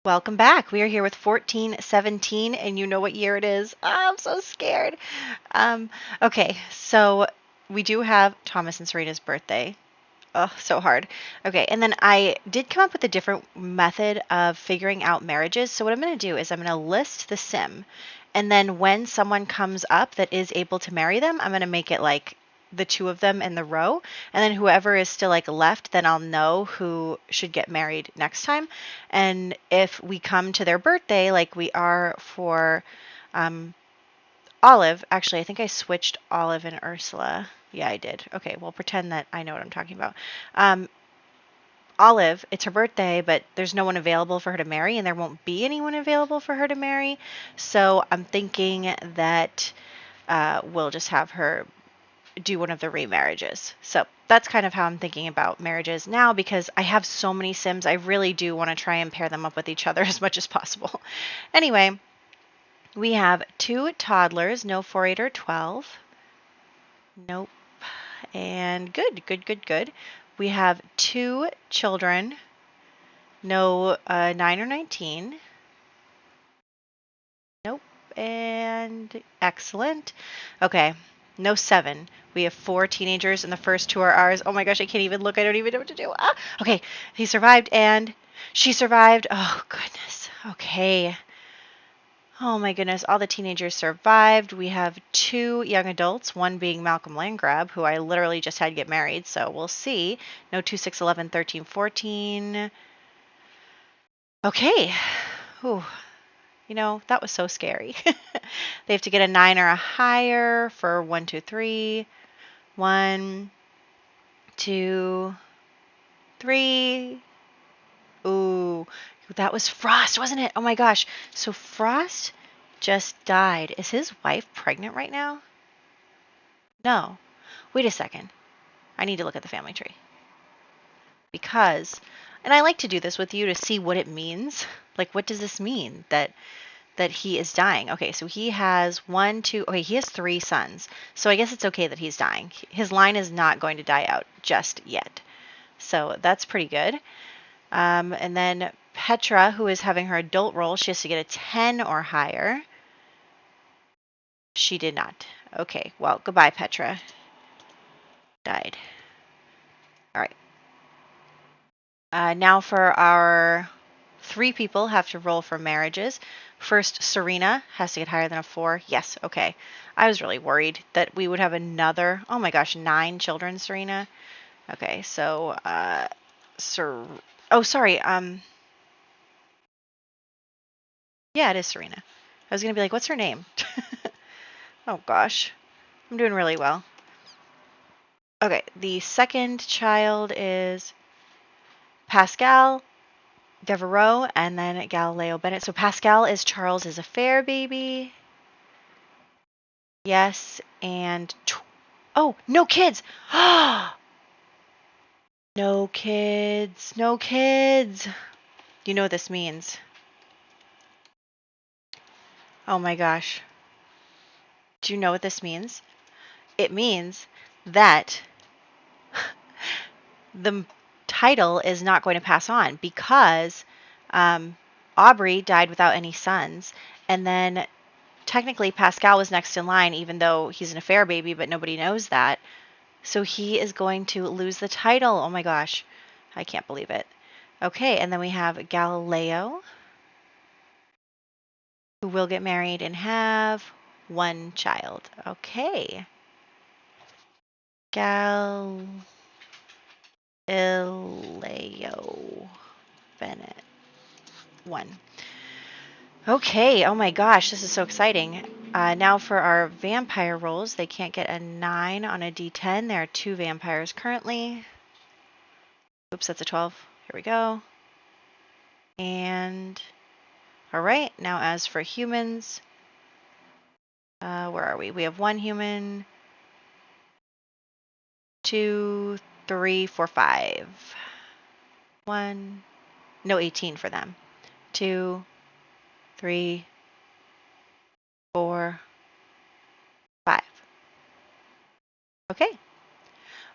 Welcome back. We are here with 1417, and you know what year it is. Oh, I'm so scared. Okay, so we do have Thomas and Serena's birthday. Oh, so hard. Okay, and then I did come up with a different method of figuring out marriages. So what I'm going to do is I'm going to list the sim, and then when someone comes up that is able to marry them, I'm going to make it like the two of them in the row, and then whoever is still like left, then I'll know who should get married next time. And if we come to their birthday, like we are for Olive, actually, I think I switched Olive and Ursula. Yeah, I did. Okay, well, pretend that I know what I'm talking about. Um, Olive, it's her birthday, but there's no one available for her to marry, and there won't be anyone available for her to marry. So I'm thinking that we'll just have her do one of the remarriages. So that's kind of how I'm thinking about marriages now, because I have so many Sims. I really do want to try and pair them up with each other as much as possible. Anyway, we have two toddlers, no 4, 8, or 12. Nope. And good. We have two children, no 9 or 19. Nope. And excellent. Okay, no 7. We have 4 teenagers, and the first 2 are ours. Oh my gosh, I can't even look. I don't even know what to do. Ah! Okay, he survived, and she survived. Oh, goodness. Okay. Oh my goodness, all the teenagers survived. We have 2 young adults, one being Malcolm Landgrab, who I literally just had to get married, so we'll see. No 2, 6, 11, 13, 14. Okay. Ooh, that was so scary. They have to get a 9 or a higher for 1, 2, 3. 1, 2, 3. Ooh, that was Frost, wasn't it? Oh my gosh. So Frost just died. Is his wife pregnant right now? No. Wait a second. I need to look at the family tree. And I like to do this with you to see what it means. Like, what does this mean that he is dying? Okay, so he has 1, 2. Okay, he has 3 sons. So I guess it's okay that he's dying. His line is not going to die out just yet. So that's pretty good. And then Petra, who is having her adult roll, she has to get a 10 or higher. She did not. Okay, well, goodbye, Petra. Died. All right. Now for our 3 people have to roll for marriages. First, Serena has to get higher than a 4. Yes, okay. I was really worried that we would have another, oh my gosh, 9 children, Serena. Okay, so, oh, sorry, yeah, it is Serena. I was going to be like, what's her name? Oh gosh, I'm doing really well. Okay, the second child is Pascal Devereaux, and then Galileo Bennett. So Pascal is Charles's affair baby. Yes, and oh, no kids. No kids. No kids. You know what this means. Oh my gosh. Do you know what this means? It means that the title is not going to pass on because Aubrey died without any sons. And then technically Pascal was next in line, even though he's an affair baby, but nobody knows that. So he is going to lose the title. Oh my gosh. I can't believe it. Okay, and then we have Galileo, who will get married and have 1 child. Okay. Galileo Bennett. 1. Okay, oh my gosh, this is so exciting. Now for our vampire rolls, they can't get a 9 on a d10. There are 2 vampires currently. Oops, that's a 12. Here we go. And, all right, now as for humans, where are we? We have 1 human, 2, 3, 4, 5. 1, no 18 for them. 2, 3, 4, 5. Okay.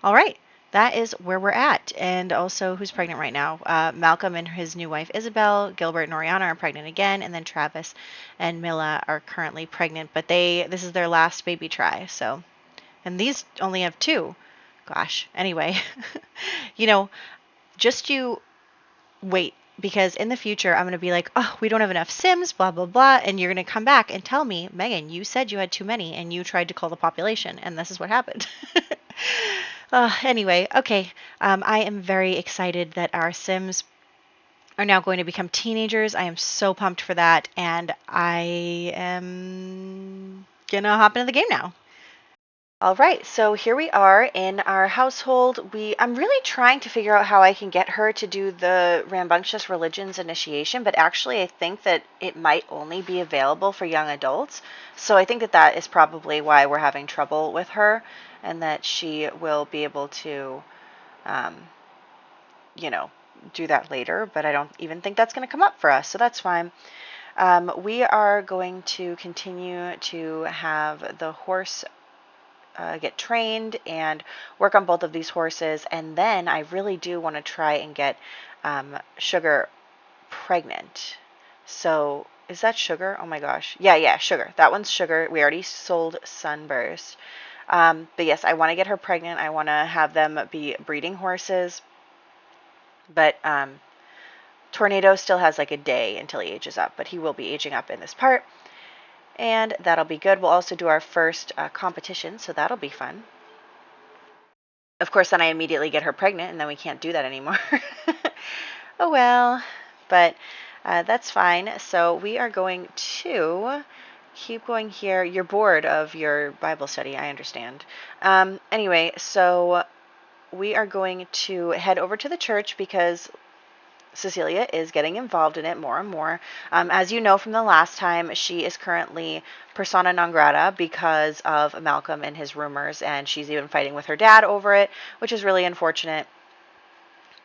All right. that is where we're at. And also, who's pregnant right now? Malcolm and his new wife Isabel, Gilbert and Oriana are pregnant again, and then Travis and Mila are currently pregnant. But this is their last baby try. So, and these only have two. Gosh. Anyway, you know, just you wait, because in the future I'm going to be like, oh, we don't have enough Sims, blah, blah, blah. And you're going to come back and tell me, Megan, you said you had too many and you tried to call the population. And this is what happened. Anyway, okay. I am very excited that our Sims are now going to become teenagers. I am so pumped for that. And I am going to hop into the game now. All right, so here we are in our household. I'm really trying to figure out how I can get her to do the Rambunctious Religions initiation, but actually I think that it might only be available for young adults. So I think that that is probably why we're having trouble with her, and that she will be able to, do that later, but I don't even think that's going to come up for us, so that's fine. We are going to continue to have the horse get trained and work on both of these horses, and then I really do want to try and get Sugar pregnant. So is that Sugar? Oh my gosh. Yeah, Sugar. That one's Sugar. We already sold Sunburst. But yes, I want to get her pregnant. I want to have them be breeding horses. But Tornado still has like a day until he ages up, but he will be aging up in this part. And that'll be good. We'll also do our first competition, so that'll be fun. Of course, then I immediately get her pregnant, and then we can't do that anymore. Oh well, but that's fine. So we are going to keep going here. You're bored of your Bible study, I understand. Anyway, so we are going to head over to the church because Cecilia is getting involved in it more and more. As you know from the last time, she is currently persona non grata because of Malcolm and his rumors, and she's even fighting with her dad over it, which is really unfortunate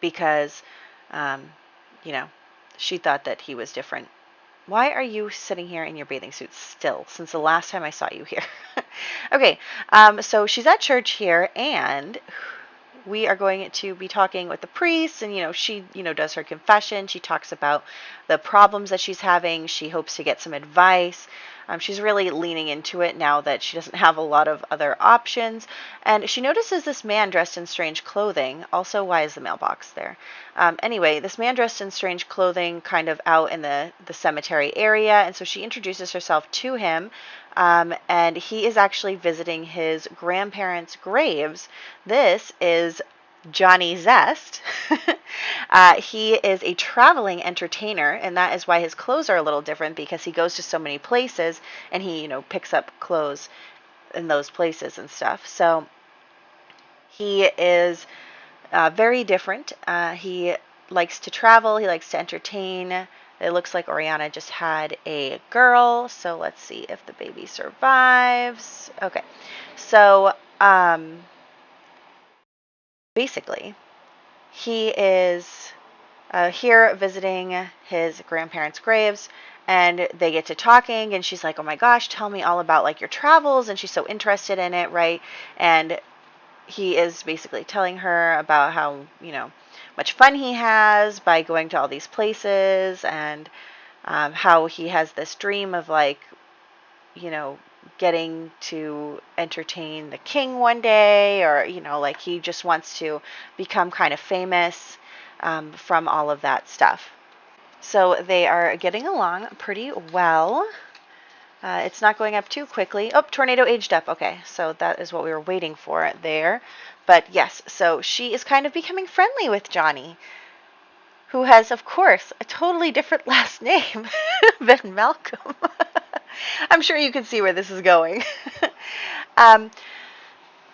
because, she thought that he was different. Why are you sitting here in your bathing suit still, since the last time I saw you here? Okay, so she's at church here, and we are going to be talking with the priest, and she does her confession. She talks about the problems that she's having. She hopes to get some advice. She's really leaning into it now that she doesn't have a lot of other options. And she notices this man dressed in strange clothing. Also, why is the mailbox there? Anyway, this man dressed in strange clothing kind of out in the cemetery area. And so she introduces herself to him. And he is actually visiting his grandparents' graves. This is Johnny Zest. He is a traveling entertainer, and that is why his clothes are a little different, because he goes to so many places and he, picks up clothes in those places and stuff. So he is very different. He likes to travel. He likes to entertain. It looks like Oriana just had a girl, so let's see if the baby survives. Okay, so basically, he is here visiting his grandparents' graves, and they get to talking, and she's like, oh my gosh, tell me all about like your travels, and she's so interested in it, right? And he is basically telling her about how, much fun he has by going to all these places, and how he has this dream of like, getting to entertain the king one day, or, like he just wants to become kind of famous from all of that stuff. So they are getting along pretty well. It's not going up too quickly. Oh, Tornado aged up. Okay, so that is what we were waiting for there. But yes, so she is kind of becoming friendly with Johnny, who has, of course, a totally different last name than Malcolm. I'm sure you can see where this is going.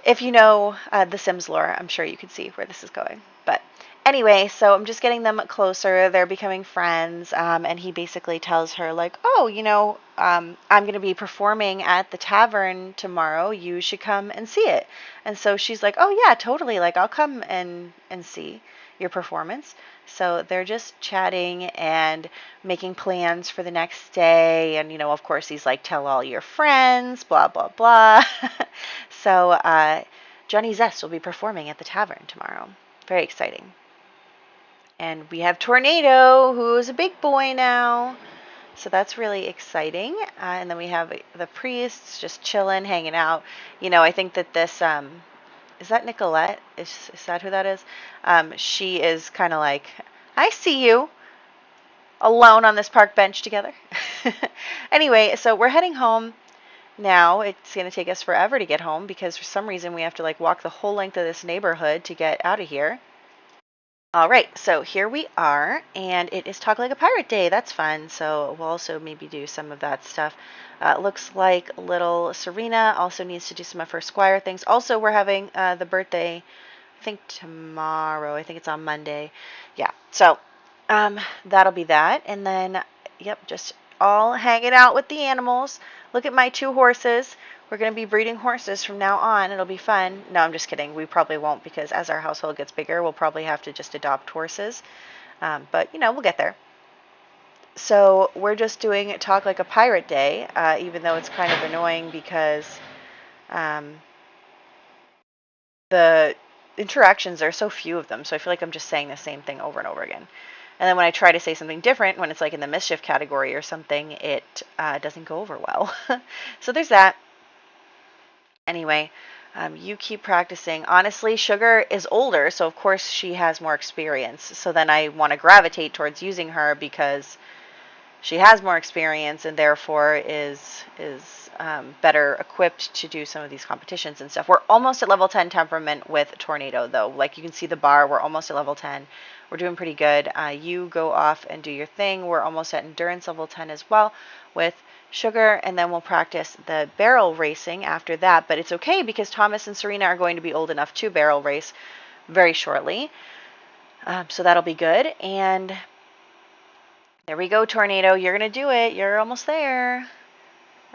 If you know the Sims lore, I'm sure you can see where this is going. But anyway, so I'm just getting them closer. They're becoming friends. And he basically tells her, like, oh, I'm going to be performing at the tavern tomorrow. You should come and see it. And so she's like, oh, yeah, totally. Like, I'll come and see your performance. So they're just chatting and making plans for the next day. And, of course, he's like, tell all your friends, blah, blah, blah. So Johnny Zest will be performing at the tavern tomorrow. Very exciting. And we have Tornado, who's a big boy now. So that's really exciting. And then we have the priests just chilling, hanging out. I think that this, is that Nicolette? Is that who that is? She is kind of like, I see you, alone on this park bench together. Anyway, so we're heading home now. It's going to take us forever to get home because for some reason we have to walk the whole length of this neighborhood to get out of here. All right, so here we are, and it is Talk Like a Pirate Day. That's fun, so we'll also maybe do some of that stuff. Looks like little Serena also needs to do some of her Squire things. Also, we're having the birthday, I think tomorrow. I think it's on Monday. Yeah, so that'll be that. And then, yep, just all hanging out with the animals. Look at my 2 horses. We're going to be breeding horses from now on. It'll be fun. No, I'm just kidding. We probably won't because as our household gets bigger, we'll probably have to just adopt horses. But, we'll get there. So we're just doing Talk Like a Pirate Day, even though it's kind of annoying because the interactions are so few of them. So I feel like I'm just saying the same thing over and over again. And then when I try to say something different, when it's in the mischief category or something, it doesn't go over well. So there's that. Anyway, you keep practicing. Honestly, Sugar is older, so of course she has more experience. So then I want to gravitate towards using her because she has more experience and therefore is better equipped to do some of these competitions and stuff. We're almost at level 10 temperament with Tornado, though. You can see the bar. We're almost at level 10. We're doing pretty good. You go off and do your thing. We're almost at endurance level 10 as well with Sugar, and then we'll practice the barrel racing after that. But it's okay because Thomas and Serena are going to be old enough to barrel race very shortly. So that'll be good. And there we go, Tornado. You're going to do it. You're almost there.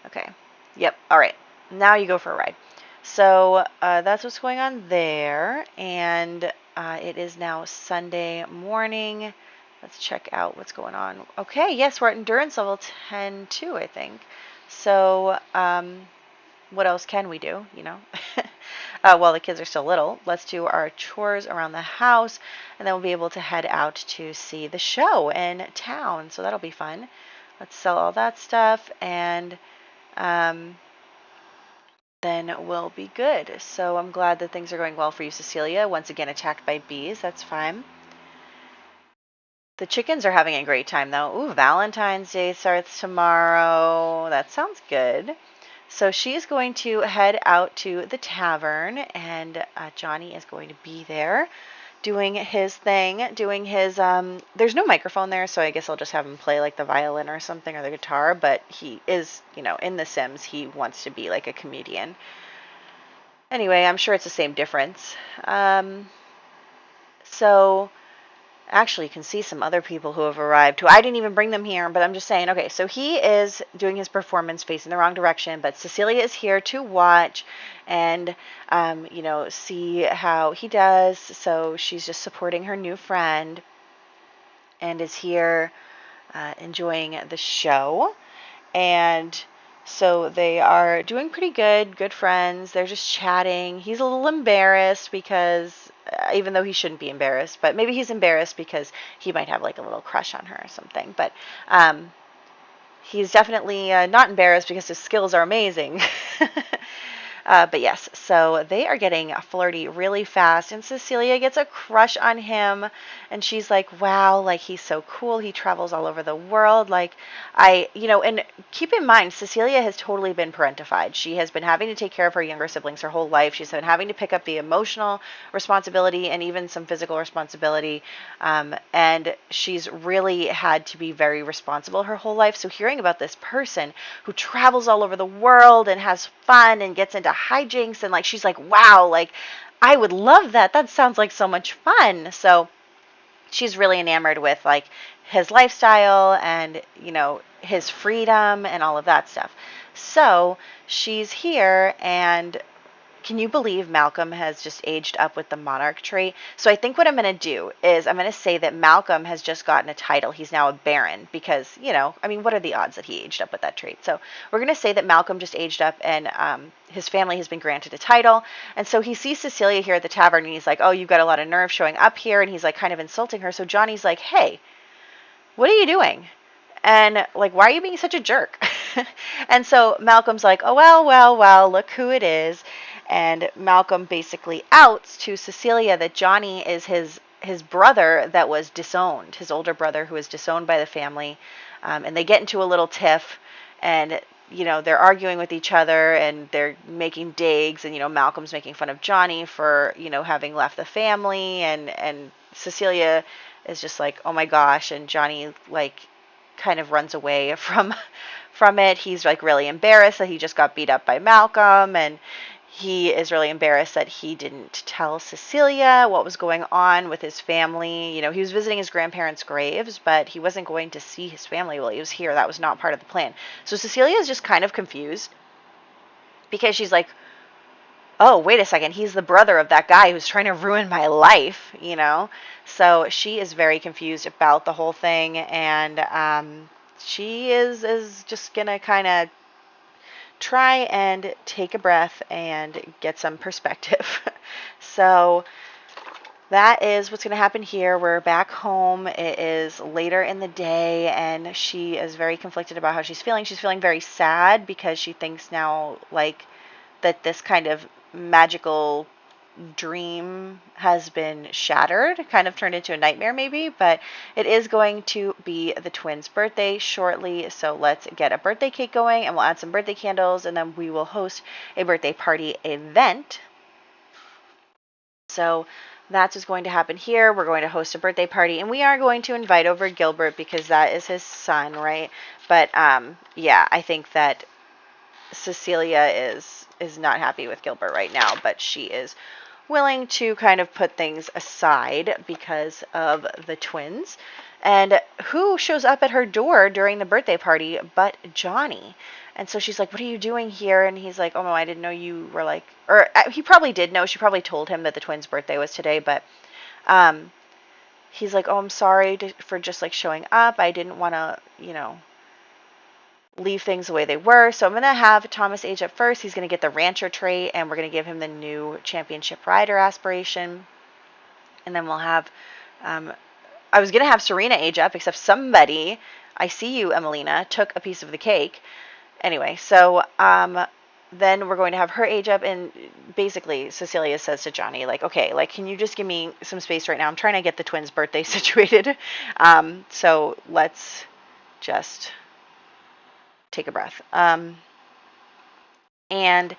Okay. Yep. All right. Now you go for a ride. So that's what's going on there. And it is now Sunday morning. Let's check out what's going on. Okay. Yes, we're at endurance level 10 too, I think. So what else can we do, while the kids are still little? Let's do our chores around the house, and then we'll be able to head out to see the show in town. So that'll be fun. Let's sell all that stuff, and then we'll be good. So I'm glad that things are going well for you, Cecilia. Once again, attacked by bees. That's fine. The chickens are having a great time, though. Ooh, Valentine's Day starts tomorrow. That sounds good. So she's going to head out to the tavern, and Johnny is going to be there doing his thing, there's no microphone there, so I guess I'll just have him play the violin or something or the guitar, but he is, in The Sims, he wants to be a comedian. Anyway, I'm sure it's the same difference. So actually, you can see some other people who have arrived who I didn't even bring them here, but I'm just saying, okay, so he is doing his performance facing the wrong direction, but Cecilia is here to watch and, see how he does. So she's just supporting her new friend and is here enjoying the show. And so they are doing pretty good friends. They're just chatting. He's a little embarrassed because even though he shouldn't be embarrassed, but maybe he's embarrassed because he might have a little crush on her or something. But he's definitely not embarrassed because his skills are amazing. But yes, so they are getting flirty really fast, and Cecilia gets a crush on him, and she's like, wow, he's so cool. He travels all over the world. And keep in mind, Cecilia has totally been parentified. She has been having to take care of her younger siblings her whole life. She's been having to pick up the emotional responsibility and even some physical responsibility, and she's really had to be very responsible her whole life. So hearing about this person who travels all over the world and has fun and gets into hijinks and she's like, wow, I would love that. That sounds like so much fun. So she's really enamored with his lifestyle and his freedom and all of that stuff. So she's here and can you believe Malcolm has just aged up with the monarch trait? So I think what I'm going to do is I'm going to say that Malcolm has just gotten a title. He's now a baron because, you know, I mean, what are the odds that he aged up with that trait? So we're going to say that Malcolm just aged up and his family has been granted a title. And so he sees Cecilia here at the tavern and he's like, oh, you've got a lot of nerve showing up here. And he's like kind of insulting her. So Johnny's like, hey, what are you doing? And like, why are you being such a jerk? And so Malcolm's like, oh, well, look who it is. And Malcolm basically outs to Cecilia that Johnny is his brother that was disowned, his older brother who was disowned by the family. And they get into a little tiff and, you know, they're arguing with each other and they're making digs. And, you know, Malcolm's making fun of Johnny for, you know, having left the family. And Cecilia is just like, oh my gosh. And Johnny, like, kind of runs away from it. He's like really embarrassed that he just got beat up by Malcolm, and he is really embarrassed that he didn't tell Cecilia what was going on with his family. You know, he was visiting his grandparents' graves, but he wasn't going to see his family while he was here. That was not part of the plan. So Cecilia is just kind of confused because she's like, oh, wait a second, he's the brother of that guy who's trying to ruin my life, you know? So she is very confused about the whole thing, and she is just going to kind of try and take a breath and get some perspective. So that is what's going to happen here. We're back home. It is later in the day, and she is very conflicted about how she's feeling. She's feeling very sad because she thinks now, like, that this kind of magical dream has been shattered, kind of turned into a nightmare maybe, but it is going to be the twins' birthday shortly, so let's get a birthday cake going and we'll add some birthday candles and then we will host a birthday party event. So that's what's going to happen here. We're going to host a birthday party and we are going to invite over Gilbert because that is his son, right? But yeah, I think that Cecilia is not happy with Gilbert right now, but she is willing to kind of put things aside because of the twins. And who shows up at her door during the birthday party but Johnny? And so she's like, what are you doing here? And he's like, oh no, I didn't know you were like, or he probably did know. She probably told him that the twins' birthday was today, but he's like, oh, I'm sorry for just like showing up. I didn't want to, you know, leave things the way they were. So I'm going to have Thomas age up first. He's going to get the rancher trait, and we're going to give him the new championship rider aspiration. And then we'll have, I was going to have Serena age up, except somebody, I see you, Emelina, took a piece of the cake. Anyway, so then we're going to have her age up, and basically Cecilia says to Johnny, like, okay, like, can you just give me some space right now? I'm trying to get the twins' birthday situated. So let's just take a breath. And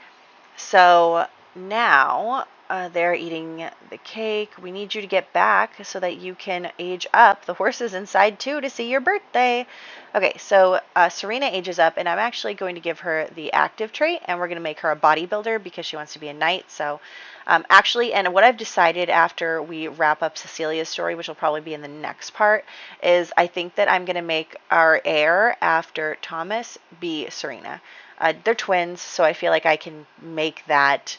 so now they're eating the cake. We need you to get back so that you can age up the horses inside too to see your birthday. Okay, so Serena ages up, and I'm actually going to give her the active trait, and we're going to make her a bodybuilder because she wants to be a knight. So actually, and what I've decided after we wrap up Cecilia's story, which will probably be in the next part, is I think that I'm going to make our heir after Thomas be Serena. They're twins, so I feel like I can make that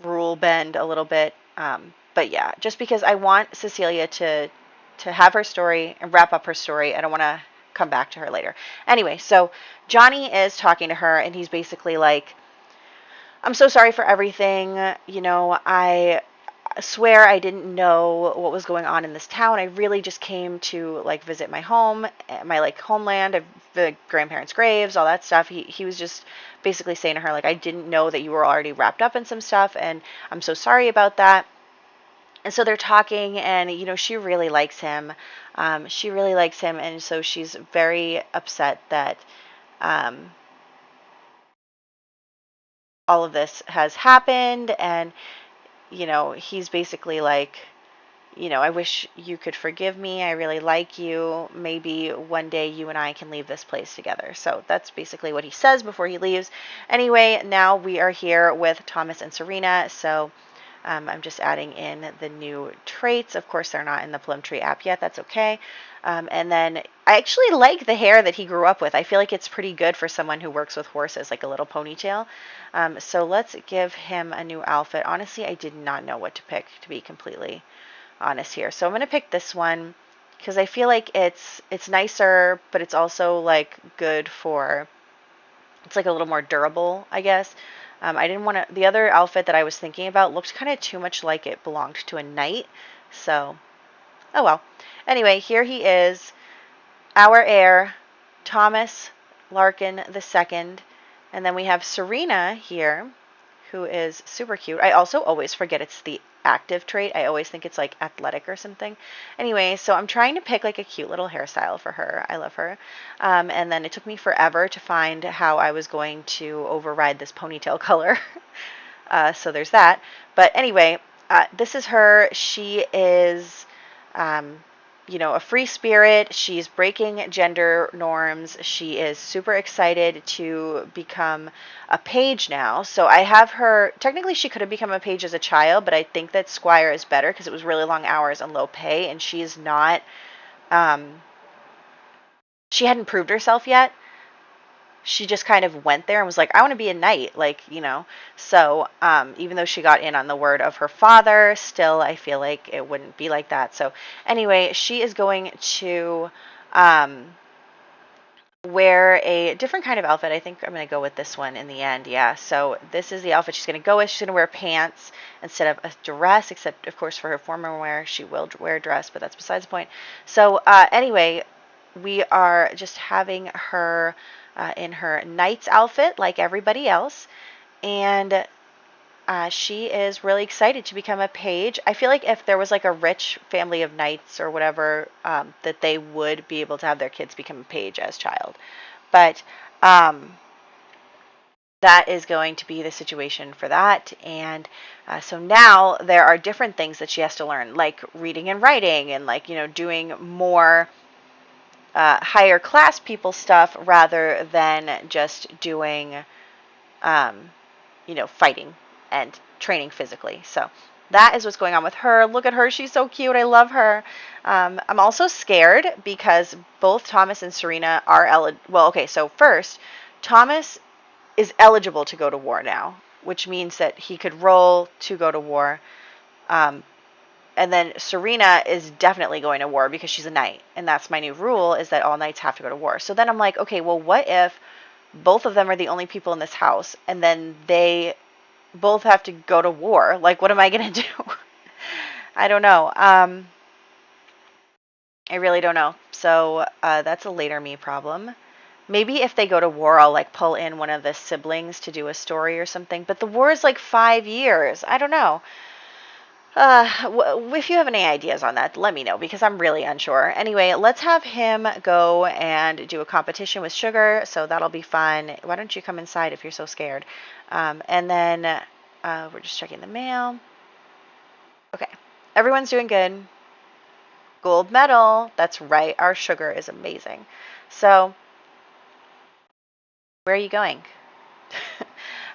rule bend a little bit. But yeah, just because I want Cecilia to have her story and wrap up her story. I don't want to come back to her later. Anyway, so Johnny is talking to her, and he's basically like, I'm so sorry for everything. You know, I swear I didn't know what was going on in this town. I really just came to like visit my home, my like homeland, the grandparents' graves, all that stuff. He was just basically saying to her, like, I didn't know that you were already wrapped up in some stuff, and I'm so sorry about that. And so they're talking, and, you know, she really likes him. She really likes him, and so she's very upset that all of this has happened, and, you know, he's basically like, you know, I wish you could forgive me. I really like you. Maybe one day you and I can leave this place together. So that's basically what he says before he leaves. Anyway, now we are here with Thomas and Serena. So I'm just adding in the new traits. Of course, they're not in the Plumtree app yet. That's okay. And then I actually like the hair that he grew up with. I feel like it's pretty good for someone who works with horses, like a little ponytail. So let's give him a new outfit. Honestly, I did not know what to pick, to be completely honest here. So I'm going to pick this one because I feel like it's nicer, but it's also like good for, it's like a little more durable, I guess. I didn't want to, the other outfit that I was thinking about looked kind of too much like it belonged to a knight. So, oh well. Anyway, here he is, our heir, Thomas Larkin II. And then we have Serena here, who is super cute. I also always forget it's the active trait. I always think it's like athletic or something. Anyway, so I'm trying to pick like a cute little hairstyle for her. I love her. And then it took me forever to find how I was going to override this ponytail color. So there's that. But anyway, this is her. She is, a free spirit. She's breaking gender norms. She is super excited to become a page now. So I have her, technically she could have become a page as a child, but I think that Squire is better because it was really long hours and low pay, and she's not, she hadn't proved herself yet. She just kind of went there and was like, I want to be a knight, so even though she got in on the word of her father, still I feel like it wouldn't be like that. So anyway, she is going to wear a different kind of outfit. I think I'm going to go with this one in the end. Yeah, so this is the outfit she's going to go with. She's going to wear pants instead of a dress, except of course for her formal wear she will wear a dress, but that's besides the point. So anyway, we are just having her in her knight's outfit like everybody else, and she is really excited to become a page. I feel like if there was like a rich family of knights or whatever, that they would be able to have their kids become a page as child. But that is going to be the situation for that. And so now there are different things that she has to learn, like reading and writing, and doing more higher class people stuff rather than just doing, fighting and training physically. So that is what's going on with her. Look at her. She's so cute. I love her. I'm also scared because both Thomas and Serena are well, okay, so first, Thomas is eligible to go to war now, which means that he could roll to go to war. And then Serena is definitely going to war because she's a knight. And that's my new rule, is that all knights have to go to war. So then I'm like, okay, well, what if both of them are the only people in this house, and then they both have to go to war? Like, what am I going to do? I don't know. I really don't know. So that's a later me problem. Maybe if they go to war, I'll like pull in one of the siblings to do a story or something. But the war is like 5 years. I don't know. If you have any ideas on that, let me know, because I'm really unsure. Anyway, let's have him go and do a competition with Sugar, so that'll be fun. Why don't you come inside if you're so scared? And then we're just checking the mail. Okay, everyone's doing good. Gold medal. That's right, our Sugar is amazing. So, where are you going?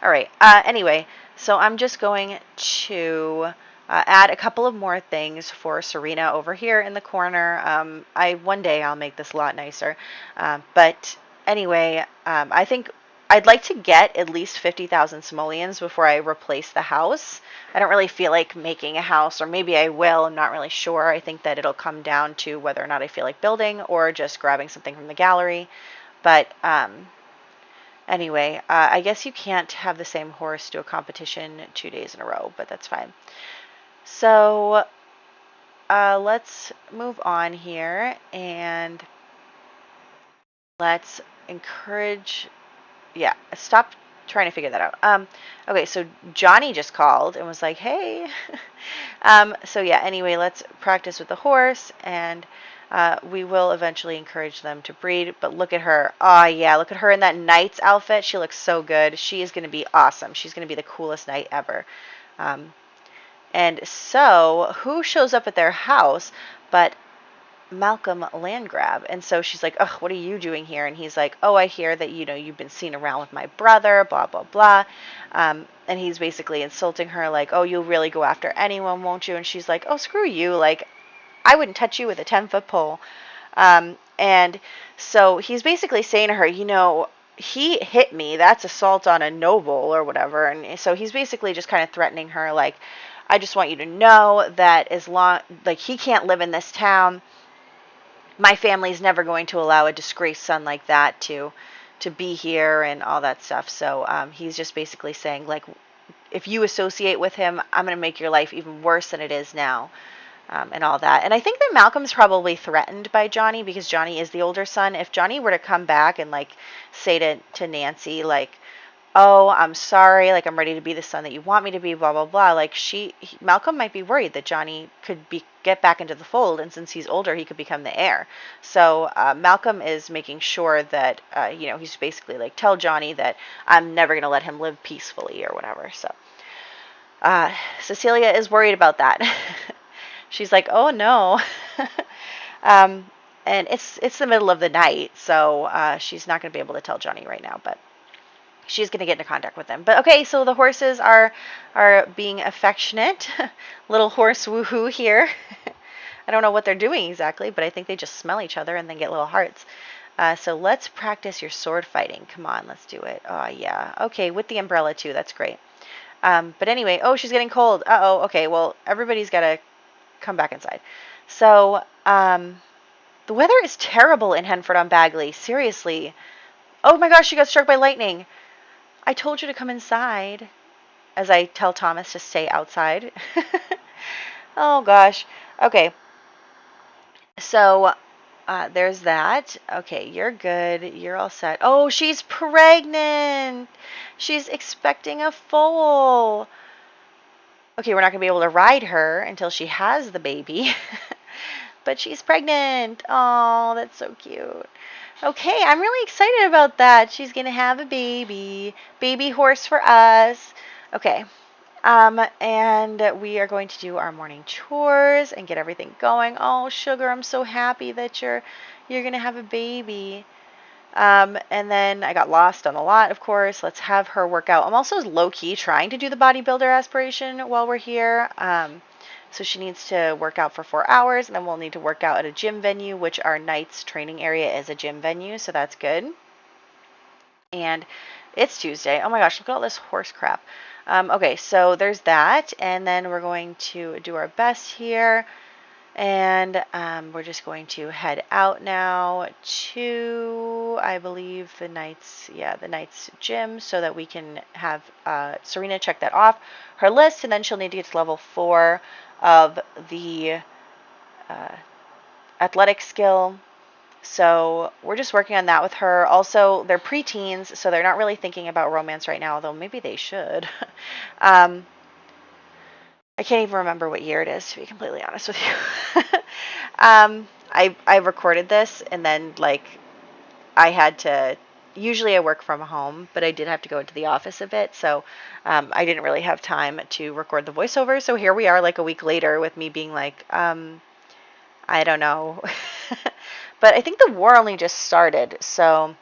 All right, anyway, so I'm just going to add a couple of more things for Serena over here in the corner. One day I'll make this a lot nicer. But anyway, I think I'd like to get at least 50,000 simoleons before I replace the house. I don't really feel like making a house, or maybe I will, I'm not really sure. I think that it'll come down to whether or not I feel like building or just grabbing something from the gallery. But anyway, I guess you can't have the same horse do a competition 2 days in a row, but that's fine. So let's move on here, and let's encourage, stop trying to figure that out. Okay, so Johnny just called and was like, hey. So yeah, anyway, let's practice with the horse, and we will eventually encourage them to breed. But look at her. Oh yeah, look at her in that knight's outfit. She looks so good. She is going to be awesome. She's going to be the coolest knight ever. And so, who shows up at their house but Malcolm land grab. And so she's like, ugh, what are you doing here? And he's like, oh, I hear that, you've been seen around with my brother, blah, blah, blah. And he's basically insulting her, like, oh, you'll really go after anyone, won't you? And she's like, oh, screw you. Like, I wouldn't touch you with a 10-foot pole. And so he's basically saying to her, he hit me. That's assault on a noble or whatever. And so he's basically just kind of threatening her, like, I just want you to know that as long, like, he can't live in this town. My family's never going to allow a disgraced son like that to be here and all that stuff. So he's just basically saying, like, if you associate with him, I'm going to make your life even worse than it is now, and all that. And I think that Malcolm's probably threatened by Johnny because Johnny is the older son. If Johnny were to come back and, like, say to Nancy, like, oh, I'm sorry, like, I'm ready to be the son that you want me to be, blah, blah, blah. Like, Malcolm might be worried that Johnny could get back into the fold, and since he's older, he could become the heir. So Malcolm is making sure that, he's basically like, tell Johnny that I'm never going to let him live peacefully or whatever. So Cecilia is worried about that. She's like, oh, no. And it's the middle of the night, so she's not going to be able to tell Johnny right now, but she's going to get into contact with them. But okay, so the horses are being affectionate. Little horse woohoo here. I don't know what they're doing exactly, but I think they just smell each other and then get little hearts. So let's practice your sword fighting. Come on, let's do it. Oh, yeah. Okay, with the umbrella too. That's great. But anyway, oh, she's getting cold. Uh-oh. Okay, well, everybody's got to come back inside. So the weather is terrible in Henford-on-Bagley. Seriously. Oh my gosh, she got struck by lightning. I told you to come inside, as I tell Thomas to stay outside. Oh, gosh. Okay. So, there's that. Okay, you're good. You're all set. Oh, she's pregnant. She's expecting a foal. Okay, we're not going to be able to ride her until she has the baby. But she's pregnant. Oh, that's so cute. Okay, I'm really excited about that. She's going to have a baby. Baby horse for us. Okay. And we are going to do our morning chores and get everything going. Oh, sugar, I'm so happy that you're going to have a baby. And then I got lost on the lot, of course. Let's have her work out. I'm also low-key trying to do the bodybuilder aspiration while we're here. So she needs to work out for 4 hours, and then we'll need to work out at a gym venue, which our night's training area is a gym venue, so that's good. And it's Tuesday. Oh my gosh, look at all this horse crap. Okay, so there's that, and then we're going to do our best here, and we're just going to head out now to, I believe, the night's gym, so that we can have Serena check that off her list, and then she'll need to get to level 4 of the athletic skill. So we're just working on that with her. Also, they're preteens, so they're not really thinking about romance right now, although maybe they should. I can't even remember what year it is, to be completely honest with you. I recorded this, and then, like, I had to, usually I work from home, but I did have to go into the office a bit, so I didn't really have time to record the voiceover. So here we are, like, a week later with me being like, I don't know. But I think the war only just started, so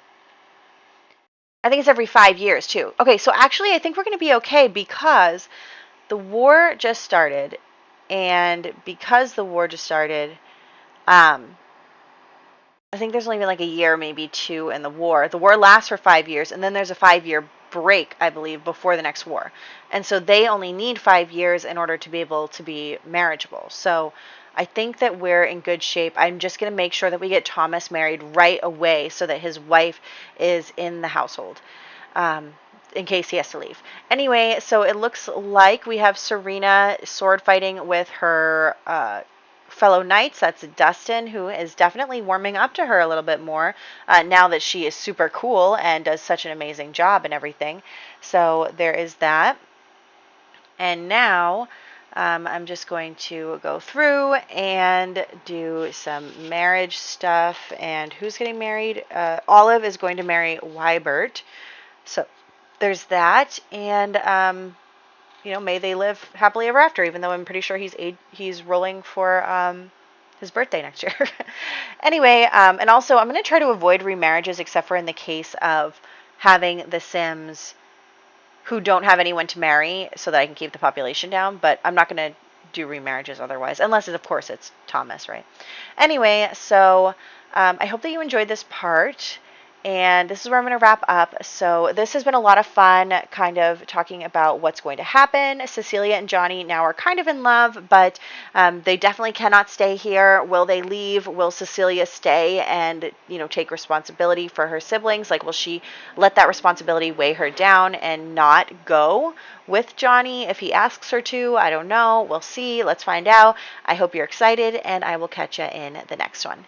I think it's every 5 years, too. Okay, so actually I think we're going to be okay because the war just started, and because the war just started, I think there's only been like a year, maybe 2 in the war. The war lasts for 5 years, and then there's a 5-year break, I believe, before the next war. And so they only need 5 years in order to be able to be marriageable. So I think that we're in good shape. I'm just going to make sure that we get Thomas married right away so that his wife is in the household, in case he has to leave. Anyway, so it looks like we have Serena sword fighting with her fellow knights. That's Dustin, who is definitely warming up to her a little bit more now that she is super cool and does such an amazing job and everything. So there is that. And now I'm just going to go through and do some marriage stuff. And who's getting married? Olive is going to marry Wybert. So there's that. And may they live happily ever after, even though I'm pretty sure he's rolling for his birthday next year. Anyway, and also I'm going to try to avoid remarriages except for in the case of having the Sims who don't have anyone to marry so that I can keep the population down, but I'm not going to do remarriages otherwise, unless, of course, it's Thomas, right? Anyway, so I hope that you enjoyed this part. And this is where I'm going to wrap up. So this has been a lot of fun, kind of talking about what's going to happen. Cecilia and Johnny now are kind of in love, but they definitely cannot stay here. Will they leave? Will Cecilia stay and, take responsibility for her siblings? Like, will she let that responsibility weigh her down and not go with Johnny if he asks her to? I don't know. We'll see. Let's find out. I hope you're excited, and I will catch you in the next one.